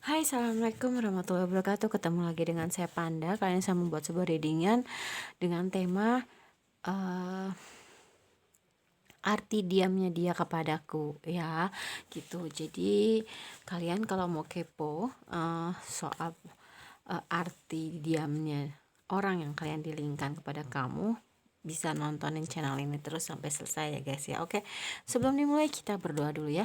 Hai, assalamualaikum warahmatullahi wabarakatuh. Ketemu lagi dengan saya Panda. Kalian saya membuat sebuah readingan dengan tema eh, arti diamnya dia kepadaku, ya, gitu. Jadi kalian kalau mau kepo soal arti diamnya orang yang kalian dilingkan kepada kamu, bisa nontonin channel ini terus sampai selesai ya guys ya. Oke, sebelum dimulai kita berdoa dulu ya.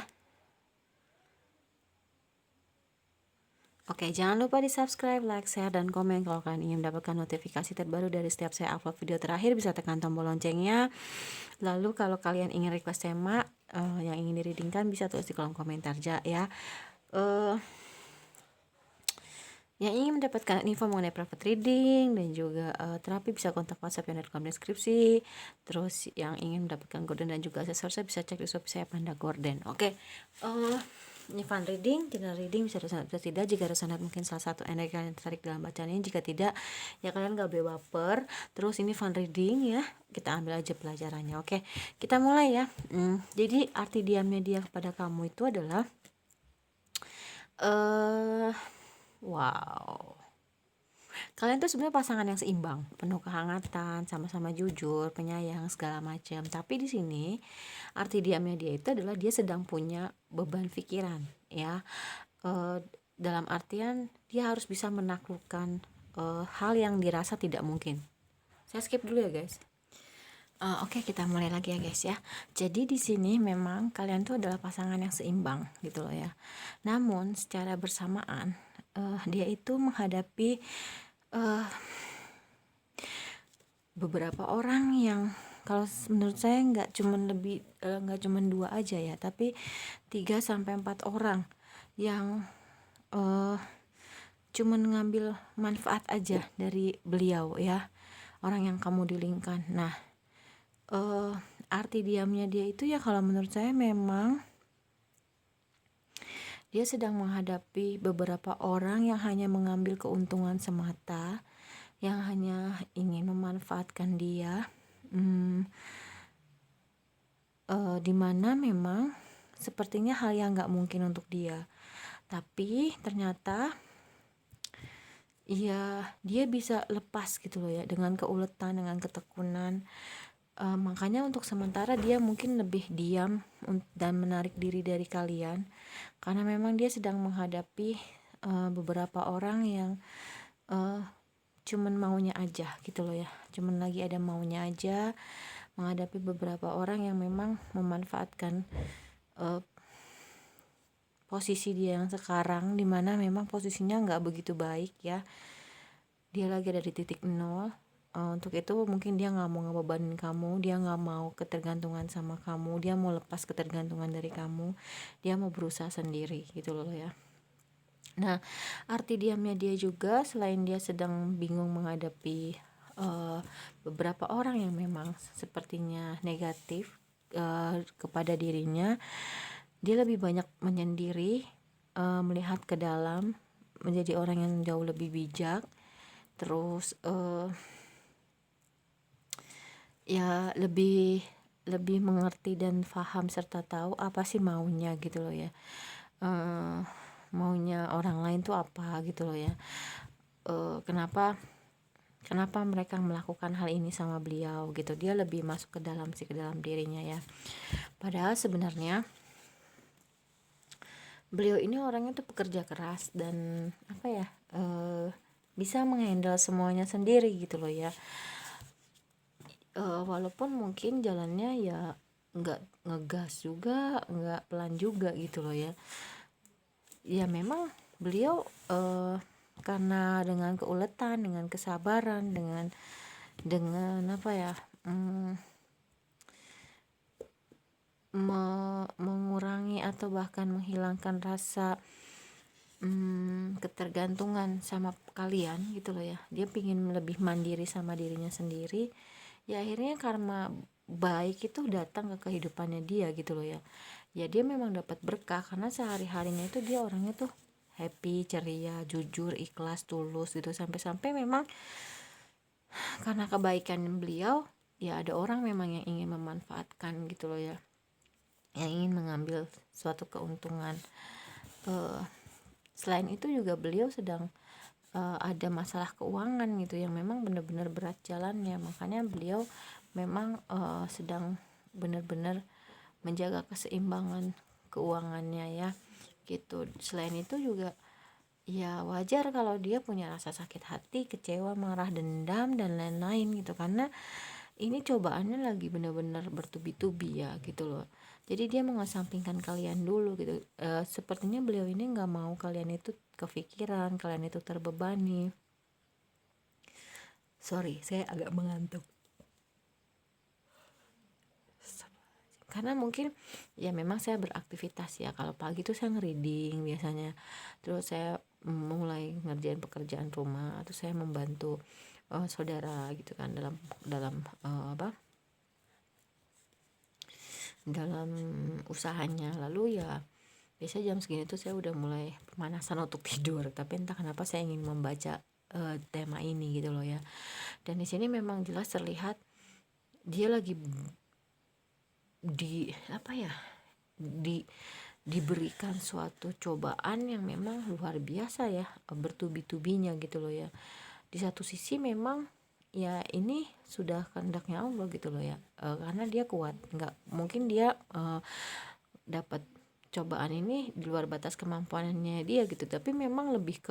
Oke, jangan lupa di subscribe, like, share, dan komen kalau kalian ingin mendapatkan notifikasi terbaru dari setiap saya upload video terakhir. Bisa tekan tombol loncengnya. Lalu kalau kalian ingin request tema yang ingin direadingkan, bisa tulis di kolom komentar ya. Eh, yang ingin mendapatkan info mengenai private reading dan juga terapi bisa kontak WhatsApp yang ada di kolom deskripsi. Terus yang ingin mendapatkan gorden dan juga aksesoris bisa cek di Shopee saya Panda Gorden. Oke. Ini fun reading, general reading bisa resonate bisa tidak. Jika resonate mungkin salah satu energi kalian tertarik dalam bacaan ini. Jika tidak, ya kalian gak boleh baper. Terus ini fun reading ya, kita ambil aja pelajarannya. Oke, kita mulai ya. Jadi arti diamnya dia kepada kamu itu adalah wow, kalian tuh sebenarnya pasangan yang seimbang, penuh kehangatan, sama-sama jujur, penyayang, segala macam. Tapi di sini arti diamnya dia itu adalah dia sedang punya beban pikiran, ya. Dalam artian dia harus bisa menaklukkan hal yang dirasa tidak mungkin. Saya skip dulu ya guys. Oke, kita mulai lagi ya guys ya. Jadi di sini memang kalian tuh adalah pasangan yang seimbang gitu loh ya. Namun secara bersamaan dia itu menghadapi beberapa orang yang kalau menurut saya nggak cuman dua aja ya, tapi 3 sampai 4 orang yang cuman ngambil manfaat aja dari beliau ya, orang yang kamu dilingkan. Nah, arti diamnya dia itu ya kalau menurut saya memang dia sedang menghadapi beberapa orang yang hanya mengambil keuntungan semata, yang hanya ingin memanfaatkan dia, dimana memang sepertinya hal yang nggak mungkin untuk dia, tapi ternyata ya dia bisa lepas gitu loh ya, dengan keuletan, dengan ketekunan. Makanya untuk sementara dia mungkin lebih diam dan menarik diri dari kalian, karena memang dia sedang menghadapi beberapa orang yang cuman maunya aja gitu loh ya, cuman lagi ada maunya aja, menghadapi beberapa orang yang memang memanfaatkan posisi dia yang sekarang, dimana memang posisinya nggak begitu baik ya, dia lagi ada di titik nol. Untuk itu mungkin dia nggak mau ngebebanin kamu, dia nggak mau ketergantungan sama kamu, dia mau lepas ketergantungan dari kamu, dia mau berusaha sendiri gitu loh ya. Nah, arti diamnya dia juga, selain dia sedang bingung menghadapi beberapa orang yang memang sepertinya negatif kepada dirinya, dia lebih banyak menyendiri, melihat ke dalam, menjadi orang yang jauh lebih bijak. Terus ya lebih mengerti dan paham serta tahu apa sih maunya gitu loh ya. Maunya orang lain tuh apa gitu loh ya. Kenapa mereka melakukan hal ini sama beliau gitu. Dia lebih masuk ke dalam dirinya ya. Padahal sebenarnya beliau ini orangnya tuh pekerja keras dan apa ya, bisa menghandle semuanya sendiri gitu loh ya. Walaupun mungkin jalannya ya nggak ngegas juga, nggak pelan juga gitu loh ya. Ya memang beliau karena dengan keuletan, dengan kesabaran, dengan apa ya, mengurangi atau bahkan menghilangkan rasa ketergantungan sama kalian gitu loh ya. Dia pingin lebih mandiri sama dirinya sendiri. Ya akhirnya karma baik itu datang ke kehidupannya dia gitu loh ya. Ya dia memang dapat berkah karena sehari-harinya itu dia orangnya tuh happy, ceria, jujur, ikhlas, tulus gitu. Sampai-sampai memang karena kebaikan beliau, ya ada orang memang yang ingin memanfaatkan gitu loh ya, yang ingin mengambil suatu keuntungan selain itu juga beliau sedang ada masalah keuangan gitu yang memang benar-benar berat jalannya, makanya beliau memang sedang benar-benar menjaga keseimbangan keuangannya ya gitu. Selain itu juga ya wajar kalau dia punya rasa sakit hati, kecewa, marah, dendam dan lain-lain gitu, karena ini cobaannya lagi benar-benar bertubi-tubi ya gitu loh. Jadi dia mengesampingkan kalian dulu gitu. Sepertinya beliau ini nggak mau kalian itu kepikiran, kalian itu terbebani. Sorry, saya agak mengantuk. Karena mungkin ya memang saya beraktivitas ya, kalau pagi tuh saya ngereading biasanya, terus saya mulai ngerjain pekerjaan rumah, atau saya membantu saudara gitu kan dalam dalam dalam usahanya. Lalu ya biasa jam segini tuh saya udah mulai pemanasan untuk tidur, tapi entah kenapa saya ingin membaca tema ini gitu loh ya. Dan di sini memang jelas terlihat dia lagi diberikan suatu cobaan yang memang luar biasa ya, bertubi-tubinya gitu loh ya. Di satu sisi memang ya ini sudah kehendaknya Allah gitu loh ya, karena dia kuat, nggak mungkin dia dapat cobaan ini di luar batas kemampuannya dia gitu, tapi memang lebih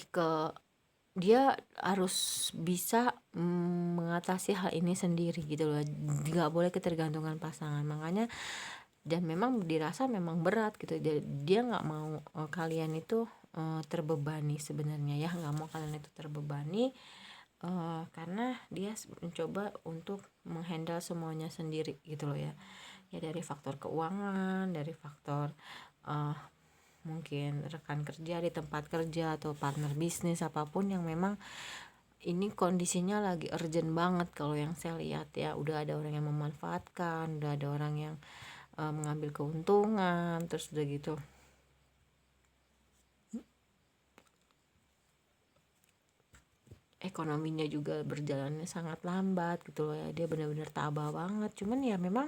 ke dia harus bisa mengatasi hal ini sendiri gitu loh, nggak boleh ketergantungan pasangan. Makanya dan memang dirasa memang berat gitu, dia nggak mau kalian itu terbebani sebenarnya ya, nggak mau kalian itu terbebani karena dia mencoba untuk menghandle semuanya sendiri gitu loh ya. Ya dari faktor keuangan, dari faktor mungkin rekan kerja di tempat kerja atau partner bisnis, apapun yang memang ini kondisinya lagi urgent banget kalau yang saya lihat ya. Udah ada orang yang memanfaatkan, udah ada orang yang mengambil keuntungan, terus udah gitu ekonominya juga berjalannya sangat lambat gitu loh ya. Dia benar-benar tabah banget. Cuman ya memang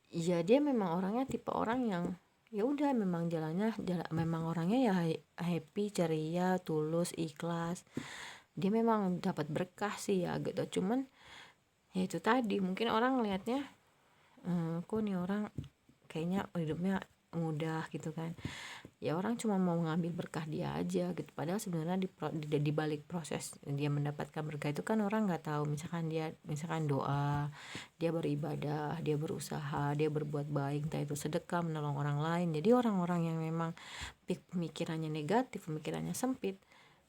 ya dia memang orangnya tipe orang yang ya udah memang memang orangnya ya happy, ceria, tulus, ikhlas. Dia memang dapat berkah sih ya gitu. Cuman ya itu tadi, mungkin orang ngelihatnya kok nih orang kayaknya hidupnya mudah gitu kan. Ya orang cuma mau ngambil berkah dia aja gitu, padahal sebenarnya di balik proses dia mendapatkan berkah itu kan orang nggak tahu. Misalkan doa, dia beribadah, dia berusaha, dia berbuat baik, entah itu sedekah, menolong orang lain. Jadi orang-orang yang memang pemikirannya negatif, pemikirannya sempit,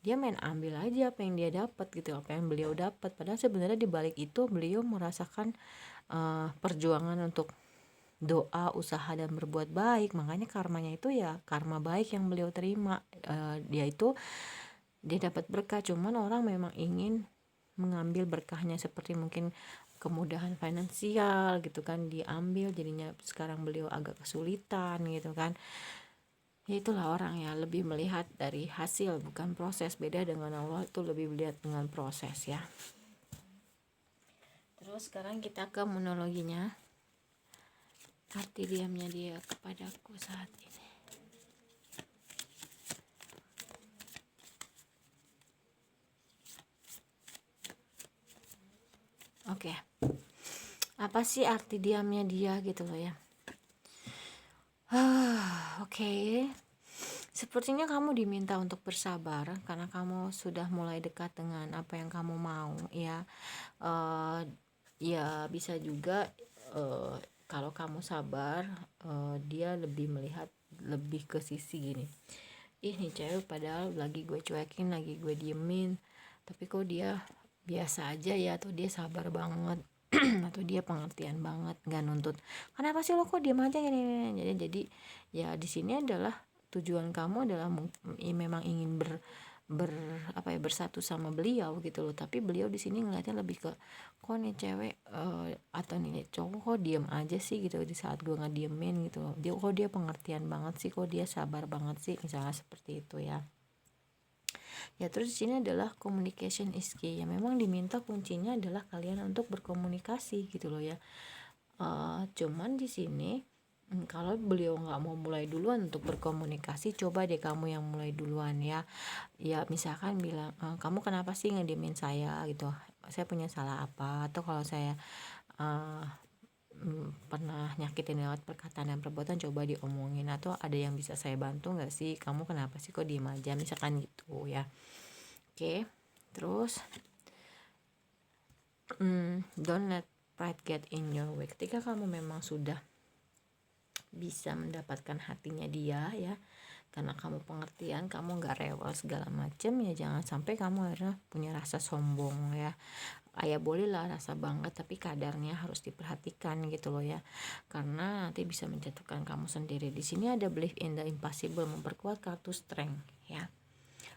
dia main ambil aja apa yang dia dapat gitu, apa yang beliau dapat, padahal sebenarnya di balik itu beliau merasakan perjuangan untuk doa, usaha dan berbuat baik. Makanya karmanya itu ya karma baik yang beliau terima. Dia dapat berkah, cuman orang memang ingin mengambil berkahnya, seperti mungkin kemudahan finansial gitu kan diambil, jadinya sekarang beliau agak kesulitan gitu kan. Ya itulah orang ya, lebih melihat dari hasil bukan proses. Beda dengan Allah, itu lebih melihat dengan proses ya. Terus sekarang kita ke monologinya. Arti diamnya dia kepadaku saat ini. Oke. Apa sih arti diamnya dia gitu loh ya. Oke. Sepertinya kamu diminta untuk bersabar karena kamu sudah mulai dekat dengan apa yang kamu mau ya. Ya bisa juga kalau kamu sabar, dia lebih melihat lebih ke sisi gini. Ih nih cewek padahal lagi gue cuekin, lagi gue diemin, tapi kok dia biasa aja ya, atau dia sabar banget atau dia pengertian banget, nggak nuntut. Kenapa sih lo kok diem aja gini? Jadi ya di sini adalah tujuan kamu adalah memang ingin bersatu sama beliau gitu loh, tapi beliau di sini ngeliatnya lebih ke kok nih cewek atau nih cowok kok diem aja sih gitu di saat gue ngediemin gitu loh. Dia pengertian banget sih, kok dia sabar banget sih, misalnya seperti itu ya. Ya terus di sini adalah communication is key. Ya memang diminta kuncinya adalah kalian untuk berkomunikasi gitu loh ya. Cuman di sini Kalau beliau nggak mau mulai duluan untuk berkomunikasi, coba deh kamu yang mulai duluan ya. Ya misalkan bilang, kamu kenapa sih ngediemin saya gitu, saya punya salah apa, atau kalau saya eh, pernah nyakitin lewat perkataan dan perbuatan, coba diomongin, atau ada yang bisa saya bantu nggak sih, kamu kenapa sih kok diem aja, misalkan gitu ya. Oke, terus don't let pride get in your way. Ketika kamu memang sudah bisa mendapatkan hatinya dia ya, karena kamu pengertian, kamu nggak rewel segala macem, ya jangan sampai kamu akhirnya punya rasa sombong ya. Ya boleh lah rasa bangga, tapi kadarnya harus diperhatikan gitu loh ya, karena nanti bisa menjatuhkan kamu sendiri. Di sini ada believe in the impossible, memperkuat kartu strength ya,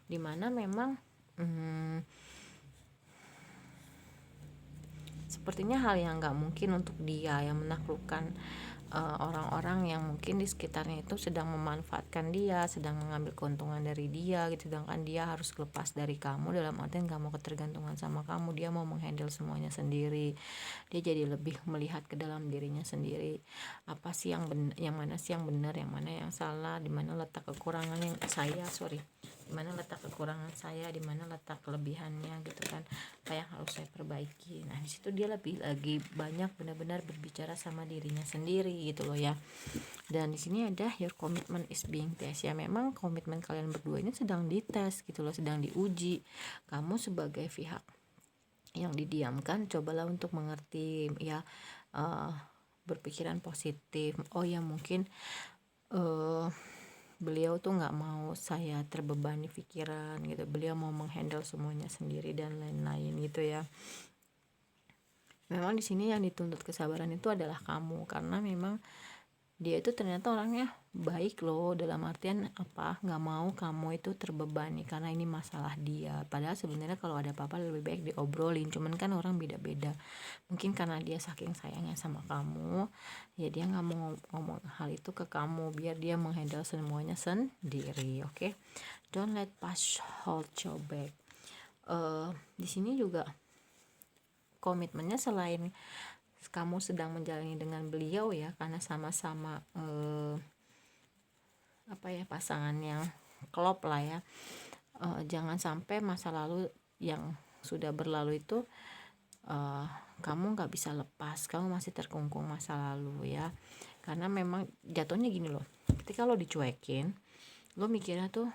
dimana memang sepertinya hal yang nggak mungkin untuk dia yang menaklukkan orang-orang yang mungkin di sekitarnya itu sedang memanfaatkan dia, sedang mengambil keuntungan dari dia gitu, sedangkan dia harus lepas dari kamu, dalam artian kamu ketergantungan sama kamu, dia mau menghandle semuanya sendiri, dia jadi lebih melihat ke dalam dirinya sendiri, apa sih yang yang mana sih yang benar, yang mana yang salah, di mana letak kekurangan yang di mana letak kekurangan saya, di mana letak kelebihannya gitu kan, apa yang harus saya perbaiki. Nah di situ dia lebih lagi banyak benar-benar berbicara sama dirinya sendiri gitu loh ya. Dan di sini ada your commitment is being test ya, memang komitmen kalian berdua ini sedang dites gitu loh, sedang diuji. Kamu sebagai pihak yang didiamkan, cobalah untuk mengerti ya, berpikiran positif. Oh ya mungkin beliau tuh nggak mau saya terbebani pikiran gitu, beliau mau menghandle semuanya sendiri dan lain-lain gitu ya. Memang di sini yang dituntut kesabaran itu adalah kamu, karena memang dia itu ternyata orangnya baik loh, dalam artian apa, nggak mau kamu itu terbebani karena ini masalah dia, padahal sebenarnya kalau ada apa-apa lebih baik diobrolin, cuman kan orang beda-beda, mungkin karena dia saking sayangnya sama kamu ya, dia nggak mau ngomong hal itu ke kamu biar dia menghandle semuanya sendiri. Oke, don't let past hold you back. Di sini juga komitmennya selain kamu sedang menjalani dengan beliau ya, karena sama-sama pasangan yang klop lah ya. Jangan sampai masa lalu yang sudah berlalu itu kamu nggak bisa lepas, kamu masih terkungkung masa lalu ya, karena memang jatuhnya gini loh, ketika lo dicuekin, lo mikirnya tuh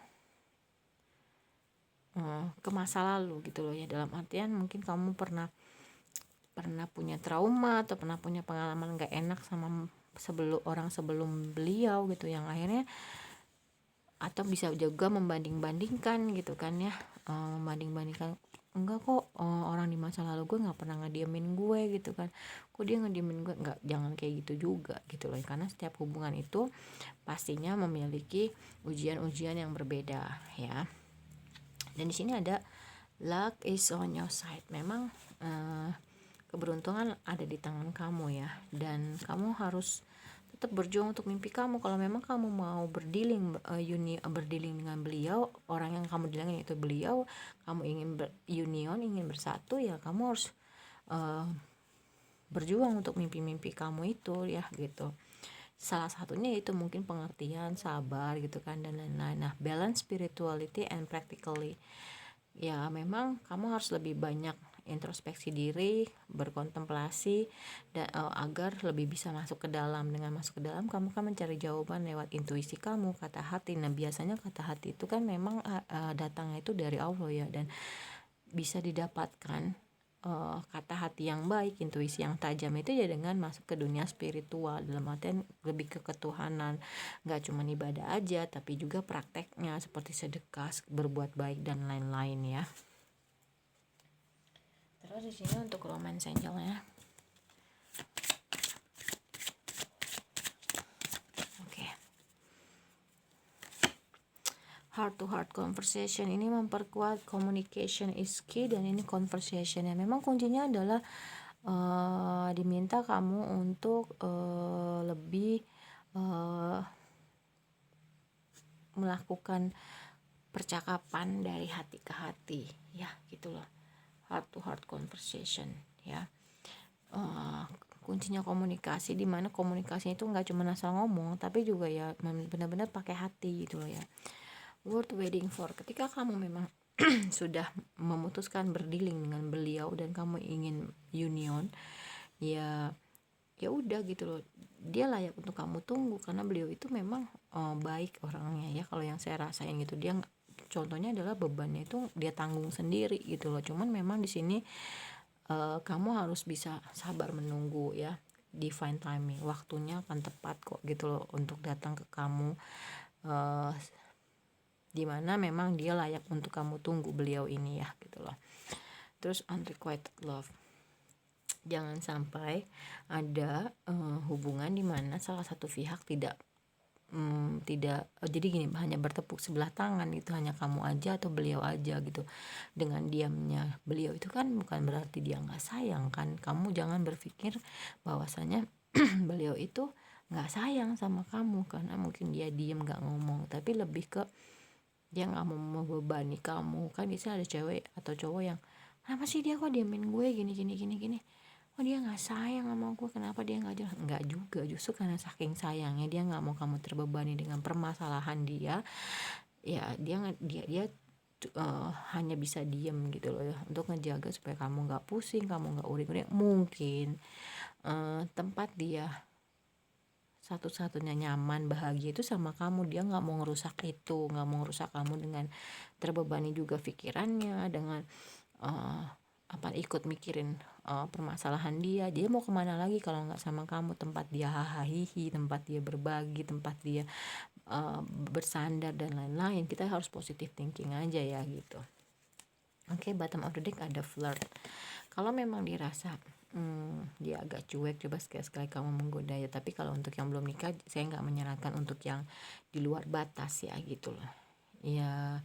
ke masa lalu gitu loh ya, dalam artian mungkin kamu pernah punya trauma atau pernah punya pengalaman gak enak sama sebelum beliau gitu, yang akhirnya atau bisa juga membanding-bandingkan gitu kan ya, membanding-bandingkan, enggak kok orang di masa lalu gue nggak pernah ngediemin gue gitu kan, kok dia ngediemin gue, enggak, jangan kayak gitu juga gitu loh, karena setiap hubungan itu pastinya memiliki ujian-ujian yang berbeda ya. Dan di sini ada luck is on your side, memang keberuntungan ada di tangan kamu ya, dan kamu harus tetap berjuang untuk mimpi kamu. Kalau memang kamu mau berdealing dengan beliau, orang yang kamu dilangin itu beliau, kamu ingin union, ingin bersatu ya, kamu harus berjuang untuk mimpi-mimpi kamu itu ya gitu. Salah satunya itu mungkin pengertian, sabar gitu kan, dan lain-lain. Nah, balance spirituality and practically ya, memang kamu harus lebih banyak introspeksi diri, berkontemplasi, dan agar lebih bisa masuk ke dalam. Dengan masuk ke dalam, kamu kan mencari jawaban lewat intuisi kamu, kata hati. Nah biasanya kata hati itu kan memang datangnya itu dari Allah ya, dan bisa didapatkan kata hati yang baik, intuisi yang tajam itu ya dengan masuk ke dunia spiritual, dalam artian lebih ke ketuhanan, nggak cuma ibadah aja tapi juga prakteknya seperti sedekah, berbuat baik dan lain-lain ya. Terus di sini untuk romance angelnya, oke, heart to heart conversation ini memperkuat communication is key, dan ini conversation ya, memang kuncinya adalah diminta kamu untuk lebih melakukan percakapan dari hati ke hati ya gitu loh, heart to heart conversation ya. kuncinya komunikasi, di mana komunikasinya itu nggak cuma asal ngomong, tapi juga ya benar-benar pakai hati gitu loh ya. Worth waiting for, ketika kamu memang sudah memutuskan berdealing dengan beliau dan kamu ingin union, ya ya udah gitu loh, dia layak untuk kamu tunggu karena beliau itu memang baik orangnya ya. Kalau yang saya rasain gitu, dia contohnya adalah bebannya itu dia tanggung sendiri gitu loh. Cuman memang di sini kamu harus bisa sabar menunggu ya, divine timing, waktunya akan tepat kok gitu loh untuk datang ke kamu, dimana memang dia layak untuk kamu tunggu, beliau ini ya gitu loh. Terus unrequited love, jangan sampai ada hubungan dimana salah satu pihak tidak jadi gini, hanya bertepuk sebelah tangan itu, hanya kamu aja atau beliau aja gitu. Dengan diamnya beliau itu kan bukan berarti dia nggak sayang kan. Kamu jangan berpikir bahwasanya beliau itu nggak sayang sama kamu karena mungkin dia diem nggak ngomong, tapi lebih ke dia nggak mau membebani kamu. Kan bisa ada cewek atau cowok yang, kenapa sih dia kok diamin gue gini gini gini gini, oh dia nggak sayang sama gue, kenapa dia nggak jelas. Nggak juga, justru karena saking sayangnya dia nggak mau kamu terbebani dengan permasalahan dia, ya dia hanya bisa diem gitu loh ya, untuk ngejaga supaya kamu nggak pusing, kamu nggak uring-uring. Mungkin tempat dia satu-satunya nyaman bahagia itu sama kamu, dia nggak mau ngerusak itu, nggak mau ngerusak kamu dengan terbebani juga pikirannya dengan ikut mikirin permasalahan dia mau kemana lagi kalau nggak sama kamu. Tempat dia hahaha, tempat dia berbagi, tempat dia bersandar dan lain-lain. Kita harus positive thinking aja ya gitu. Oke, bottom of the deck ada flirt. Kalau memang dirasa dia agak cuek, coba sekali-sekali kamu menggoda ya. Tapi kalau untuk yang belum nikah, saya nggak menyarankan untuk yang di luar batas ya gitu loh ya,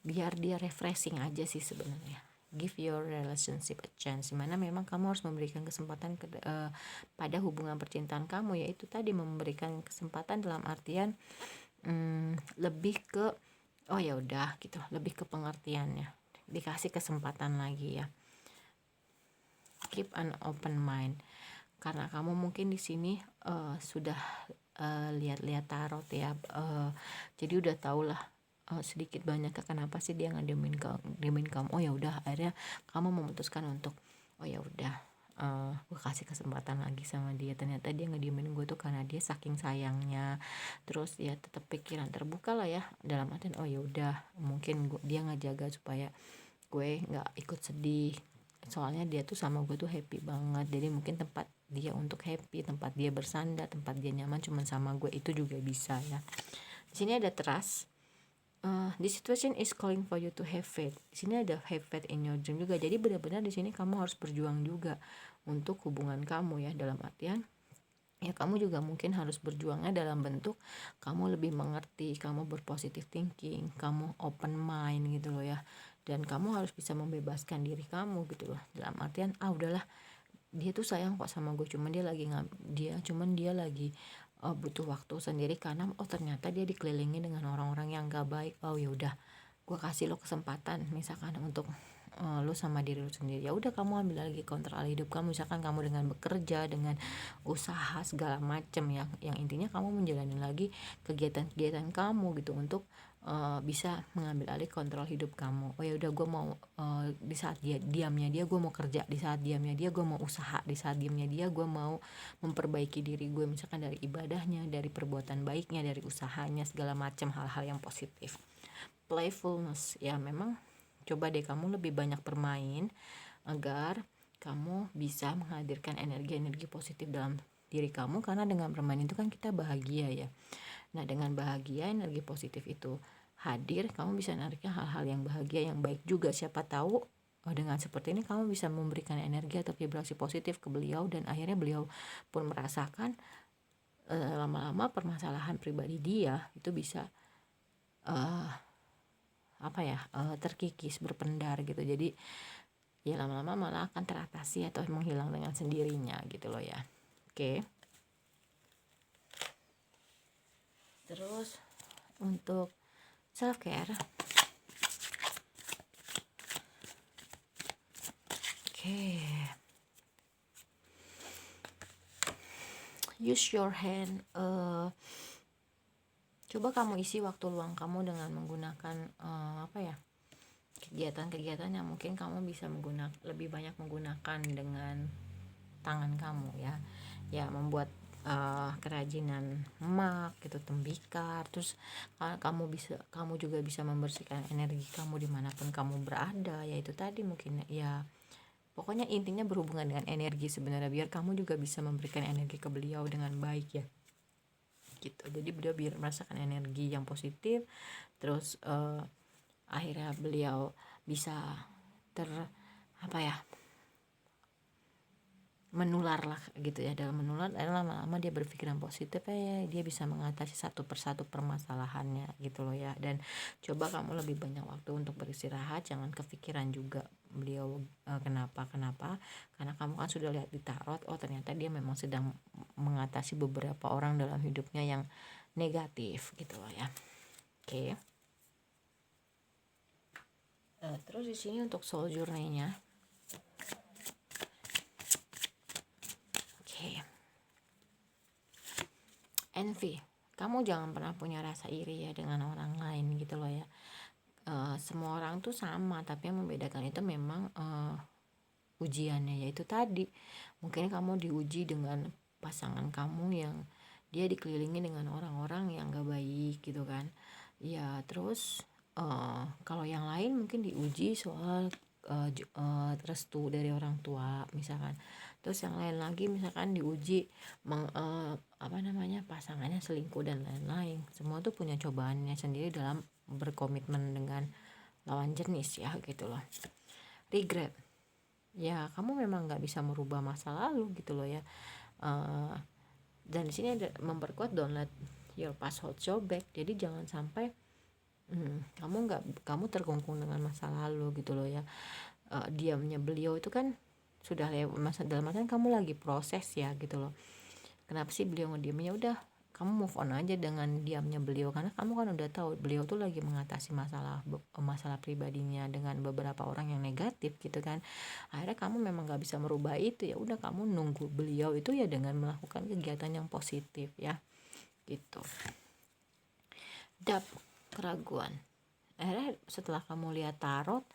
biar dia refreshing aja sih sebenarnya. Give your relationship a chance, dimana memang kamu harus memberikan kesempatan pada hubungan percintaan kamu, yaitu tadi memberikan kesempatan dalam artian lebih ke oh ya udah gitu, lebih ke pengertiannya, dikasih kesempatan lagi ya. Keep an open mind, karena kamu mungkin di sini sudah lihat-lihat tarot ya, jadi udah tau lah sedikit banyak kenapa sih dia ngediemin kamu. Oh ya udah, akhirnya kamu memutuskan untuk oh ya udah, gue kasih kesempatan lagi sama dia. Ternyata dia ngediemin gue tuh karena dia saking sayangnya. Terus ya tetap pikiran terbuka lah ya, dalam artian oh ya udah, mungkin dia ngejaga supaya gue nggak ikut sedih, soalnya dia tuh sama gue tuh happy banget. Jadi mungkin tempat dia untuk happy, tempat dia bersandar, tempat dia nyaman cuman sama gue, itu juga bisa ya. Di sini ada trust. This situation is calling for you to have faith. Di sini ada have faith in your dream juga. Jadi benar-benar di sini kamu harus berjuang juga untuk hubungan kamu ya, dalam artian ya kamu juga mungkin harus berjuangnya dalam bentuk kamu lebih mengerti, kamu berpositive thinking, kamu open mind gitu loh ya. Dan kamu harus bisa membebaskan diri kamu gitu loh, dalam artian udahlah, dia tuh sayang kok sama gue, cuman dia lagi butuh waktu sendiri karena ternyata dia dikelilingi dengan orang-orang yang gak baik. Oh ya udah, gue kasih lo kesempatan misalkan untuk lo sama diri lo sendiri. Ya udah, kamu ambil lagi kontrol hidup kamu, misalkan kamu dengan bekerja, dengan usaha segala macem ya, yang intinya kamu menjalani lagi kegiatan-kegiatan kamu gitu untuk bisa mengambil alih kontrol hidup kamu. Oh ya udah, gue mau di saat diamnya dia gue mau kerja, di saat diamnya dia gue mau usaha, di saat diamnya dia gue mau memperbaiki diri gue, misalkan dari ibadahnya, dari perbuatan baiknya, dari usahanya, segala macam hal-hal yang positif. Playfulness ya, memang coba deh kamu lebih banyak bermain agar kamu bisa menghadirkan energi-energi positif dalam diri kamu, karena dengan bermain itu kan kita bahagia ya. Nah dengan bahagia, energi positif itu hadir, kamu bisa nariknya hal-hal yang bahagia, yang baik juga. Siapa tahu dengan seperti ini kamu bisa memberikan energi atau vibrasi positif ke beliau, dan akhirnya beliau pun merasakan lama-lama permasalahan pribadi dia itu bisa terkikis, berpendar gitu. Jadi ya lama-lama malah akan teratasi atau menghilang dengan sendirinya gitu loh ya. Oke. Terus untuk self care, use your hand. Coba kamu isi waktu luang kamu dengan menggunakan kegiatan-kegiatan yang mungkin kamu bisa lebih banyak menggunakan dengan tangan kamu ya membuat kerajinan emak gitu, tembikar. Terus kamu juga bisa membersihkan energi kamu dimanapun kamu berada, yaitu tadi mungkin ya pokoknya intinya berhubungan dengan energi sebenarnya, biar kamu juga bisa memberikan energi ke beliau dengan baik ya gitu. Jadi beliau biar merasakan energi yang positif, terus akhirnya beliau bisa menular lah gitu ya. Dalam menular lama-lama dia berpikiran positif ya, dia bisa mengatasi satu persatu permasalahannya gitu loh ya. Dan coba kamu lebih banyak waktu untuk beristirahat, jangan kepikiran juga beliau kenapa, karena kamu kan sudah lihat di tarot, oh ternyata dia memang sedang mengatasi beberapa orang dalam hidupnya yang negatif gitu loh ya. Oke. Terus di sini untuk soul journey-nya. Envy, kamu jangan pernah punya rasa iri ya dengan orang lain gitu loh ya. Semua orang tuh sama, tapi yang membedakan itu memang ujiannya, yaitu tadi mungkin kamu diuji dengan pasangan kamu yang dia dikelilingi dengan orang-orang yang gak baik gitu kan ya. Terus kalau yang lain mungkin diuji soal restu dari orang tua misalkan. Terus yang lain lagi misalkan diuji pasangannya selingkuh dan lain-lain. Semua tuh punya cobaannya sendiri dalam berkomitmen dengan lawan jenis ya gitu loh. Regret, ya kamu memang nggak bisa merubah masa lalu gitu loh ya. Dan di sini ada memperkuat don't let your past hold you back. Jadi jangan sampai kamu terkungkung dengan masa lalu gitu loh ya. Diamnya beliau itu kan sudah lewat masa, dalam artian kamu lagi proses ya gitu loh. Kenapa sih beliau ngediamnya? Udah kamu move on aja dengan diamnya beliau, karena kamu kan udah tahu beliau tuh lagi mengatasi masalah pribadinya dengan beberapa orang yang negatif gitu kan. Akhirnya kamu memang gak bisa merubah itu, ya udah kamu nunggu beliau itu ya dengan melakukan kegiatan yang positif ya gitu. Keraguan, akhirnya setelah kamu lihat tarot,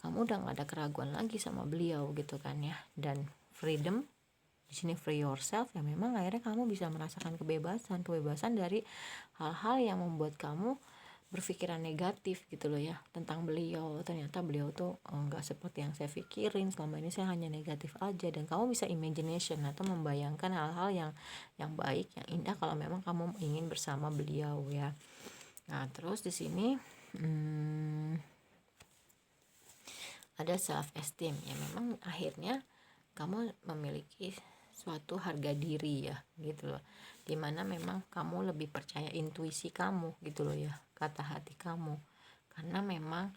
kamu udah gak ada keraguan lagi sama beliau gitu kan ya. Dan freedom di sini, free yourself ya, memang akhirnya kamu bisa merasakan kebebasan dari hal-hal yang membuat kamu berpikiran negatif gitu loh ya tentang beliau. Ternyata beliau tuh nggak seperti yang saya pikirin, selama ini saya hanya negatif aja. Dan kamu bisa imagination atau membayangkan hal-hal yang baik, yang indah kalau memang kamu ingin bersama beliau ya. Nah terus di sini ada self esteem ya, memang akhirnya kamu memiliki suatu harga diri ya gitu loh, dimana memang kamu lebih percaya intuisi kamu gitu loh ya, kata hati kamu, karena memang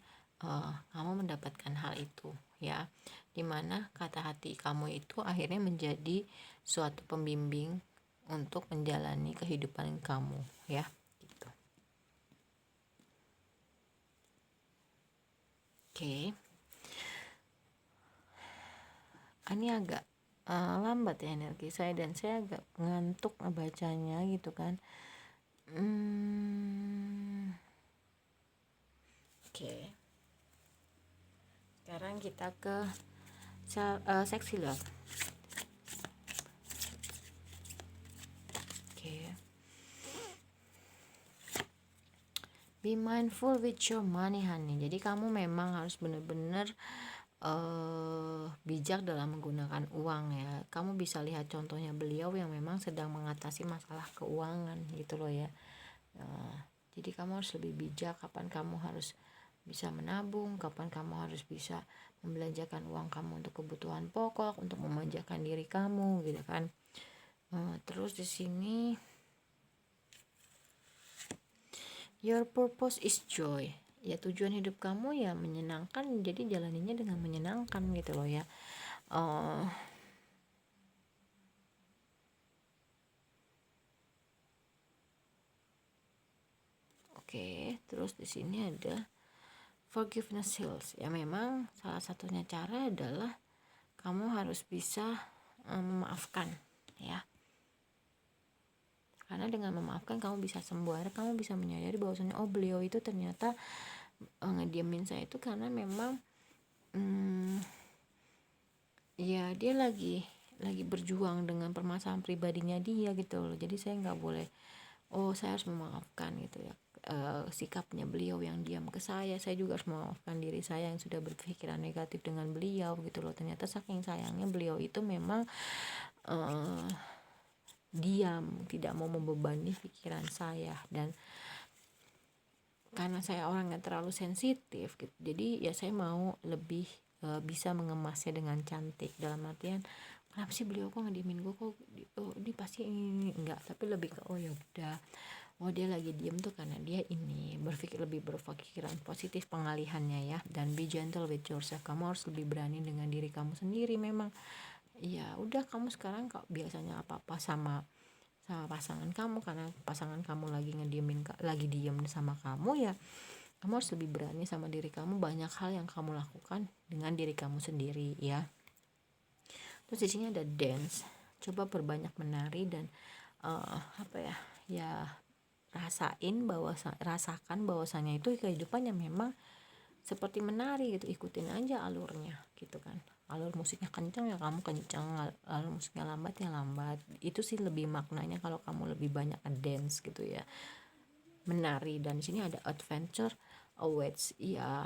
kamu mendapatkan hal itu ya, dimana kata hati kamu itu akhirnya menjadi suatu pembimbing untuk menjalani kehidupan kamu ya gitu. Oke. Ini agak lambat ya energi saya, dan saya agak ngantuk ngebacanya gitu kan. Oke. Sekarang kita ke sexy love. Oke. Be mindful with your money honey. Jadi kamu memang harus benar-benar bijak dalam menggunakan uang ya. Kamu bisa lihat contohnya beliau yang memang sedang mengatasi masalah keuangan gitu loh ya. Jadi kamu harus lebih bijak kapan kamu harus bisa menabung, kapan kamu harus bisa membelanjakan uang kamu untuk kebutuhan pokok, untuk memanjakan diri kamu gitu kan. Terus di sini your purpose is joy. Ya tujuan hidup kamu ya menyenangkan, jadi jalaninya dengan menyenangkan gitu loh ya. Oke, terus di sini ada forgiveness heals. Ya memang salah satunya cara adalah kamu harus bisa memaafkan ya. Karena dengan memaafkan kamu bisa sembuh, akhirnya kamu bisa menyadari bahwasanya oh beliau itu ternyata ngediamin saya itu karena memang ya dia lagi berjuang dengan permasalahan pribadinya dia gitu loh. Jadi saya nggak boleh, oh saya harus memaafkan gitu ya. Sikapnya beliau yang diam ke saya juga harus memaafkan diri saya yang sudah berpikiran negatif dengan beliau gitu loh. Ternyata saking sayangnya beliau itu memang diam, tidak mau membebani pikiran saya. Dan karena saya orang yang terlalu sensitif gitu, jadi ya saya mau lebih bisa mengemasnya dengan cantik, dalam artian kenapa sih beliau kok ngediemin gue, kok dia pasti ini enggak, tapi lebih ke oh ya udah, oh dia lagi diem tuh karena dia ini lebih berpikiran positif pengalihannya ya. Dan be gentle with yourself, kamu harus lebih berani dengan diri kamu sendiri. Memang ya udah, kamu sekarang kok biasanya apa-apa sama pasangan kamu, karena pasangan kamu lagi diem sama kamu, ya kamu harus lebih berani sama diri kamu. Banyak hal yang kamu lakukan dengan diri kamu sendiri ya. Terus di sini ada dance, coba perbanyak menari dan rasakan bahwasanya itu kehidupannya memang seperti menari gitu, ikutin aja alurnya gitu kan. Alur musiknya kencang ya kamu kencang, alur musiknya lambat ya lambat. Itu sih lebih maknanya kalau kamu lebih banyak dance gitu ya, menari. Dan di sini ada adventure awaits ya.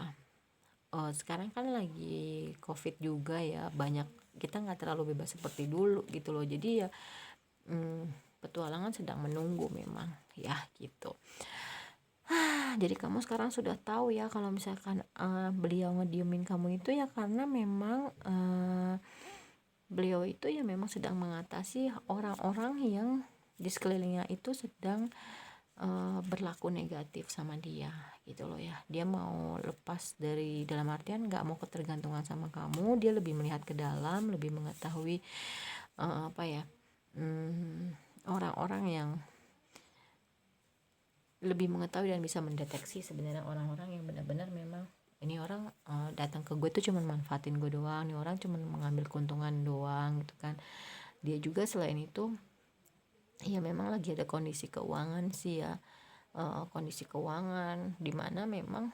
Sekarang kan lagi covid juga ya, banyak kita nggak terlalu bebas seperti dulu gitu loh. Jadi ya petualangan sedang menunggu memang ya gitu. Jadi kamu sekarang sudah tahu ya kalau misalkan beliau ngediemin kamu itu ya karena memang beliau itu ya memang sedang mengatasi orang-orang yang di sekelilingnya itu sedang berlaku negatif sama dia gitu loh ya. Dia mau lepas dari, dalam artian nggak mau ketergantungan sama kamu, dia lebih melihat ke dalam, lebih mengetahui orang-orang yang lebih mengetahui dan bisa mendeteksi sebenarnya orang-orang yang benar-benar memang ini orang datang ke gue tuh cuman manfaatin gue doang, ini orang cuman mengambil keuntungan doang gitu kan. Dia juga selain itu ya memang lagi ada kondisi keuangan sih ya, kondisi keuangan dimana memang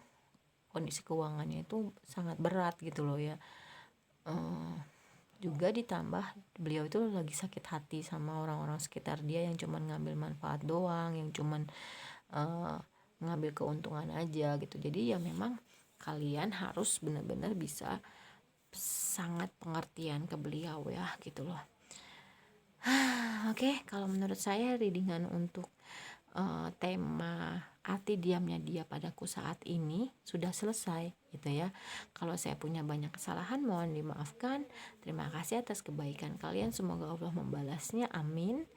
kondisi keuangannya itu sangat berat gitu loh ya. Juga ditambah beliau itu lagi sakit hati sama orang-orang sekitar dia yang cuman ngambil manfaat doang, yang cuman ngambil keuntungan aja gitu. Jadi ya memang kalian harus benar-benar bisa sangat pengertian ke beliau ya gitu loh. Oke, kalau menurut saya readingan untuk tema arti diamnya dia padaku saat ini sudah selesai gitu ya. Kalau saya punya banyak kesalahan mohon dimaafkan. Terima kasih atas kebaikan kalian, semoga Allah membalasnya, amin.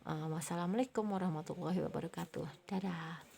Wassalamualaikum warahmatullahi wabarakatuh. Dadah.